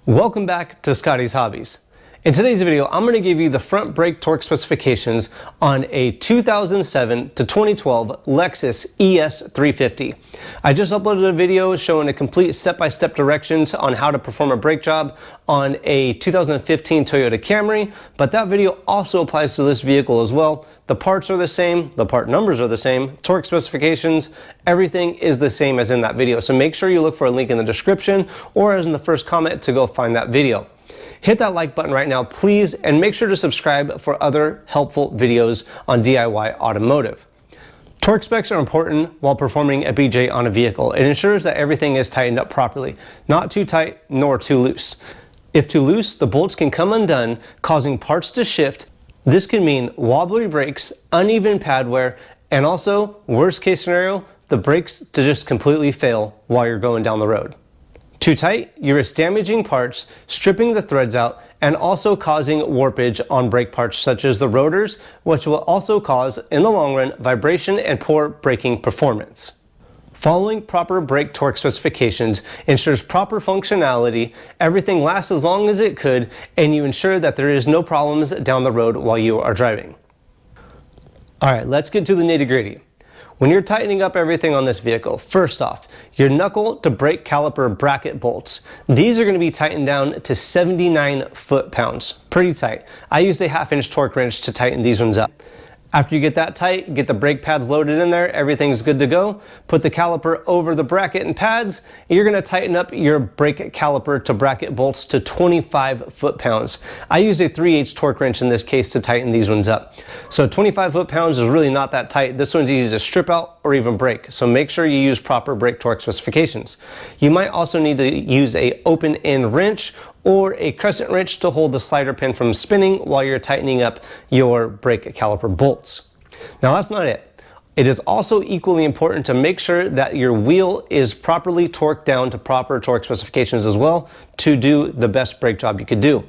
Welcome back to Scotty's Hobbies. In today's video, I'm going to give you the front brake torque specifications on a 2007 to 2012 Lexus ES350. I just uploaded a video showing a complete step-by-step directions on how to perform a brake job on a 2015 Toyota Camry, but that video also applies to this vehicle as well. The parts are the same, the part numbers are the same, torque specifications, everything is the same as in that video. So make sure you look for a link in the description or as in the first comment to go find that video. Hit that like button right now, please, and make sure to subscribe for other helpful videos on DIY automotive. Torque specs are important while performing a BJ on a vehicle. It ensures that everything is tightened up properly, not too tight nor too loose. If too loose, the bolts can come undone, causing parts to shift. This can mean wobbly brakes, uneven pad wear, and also, worst case scenario, the brakes to just completely fail while you're going down the road. Too tight, you risk damaging parts, stripping the threads out, and also causing warpage on brake parts such as the rotors, which will also cause, in the long run, vibration and poor braking performance. Following proper brake torque specifications ensures proper functionality, everything lasts as long as it could, and you ensure that there is no problems down the road while you are driving. Alright, let's get to the nitty-gritty. When you're tightening up everything on this vehicle, first off, your knuckle to brake caliper bracket bolts. These are going to be tightened down to 79 foot-pounds. Pretty tight. I used a 1/2-inch torque wrench to tighten these ones up. After you get that tight, get the brake pads loaded in there, everything's good to go. Put the caliper over the bracket and pads, and you're going to tighten up your brake caliper to bracket bolts to 25 foot-pounds. I use a 3/8 torque wrench in this case to tighten these ones up. So 25 foot-pounds is really not that tight. This one's easy to strip out or even break. So make sure you use proper brake torque specifications. You might also need to use a open end wrench or a crescent wrench to hold the slider pin from spinning while you're tightening up your brake caliper bolts. Now that's not it. It is also equally important to make sure that your wheel is properly torqued down to proper torque specifications as well to do the best brake job you could do.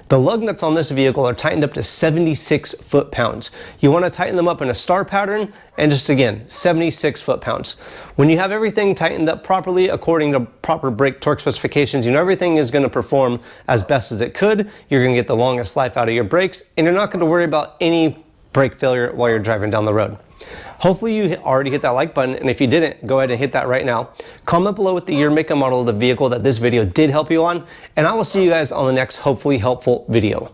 The lug nuts on this vehicle are tightened up to 76 foot-pounds. You want to tighten them up in a star pattern and just again, 76 foot-pounds. When you have everything tightened up properly according to proper brake torque specifications, you know everything is going to perform as best as it could. You're going to get the longest life out of your brakes and you're not going to worry about any brake failure while you're driving down the road. Hopefully you already hit that like button, and if you didn't, go ahead and hit that right now. Comment below with the year, make, and model of the vehicle that this video did help you on, and I will see you guys on the next hopefully helpful video.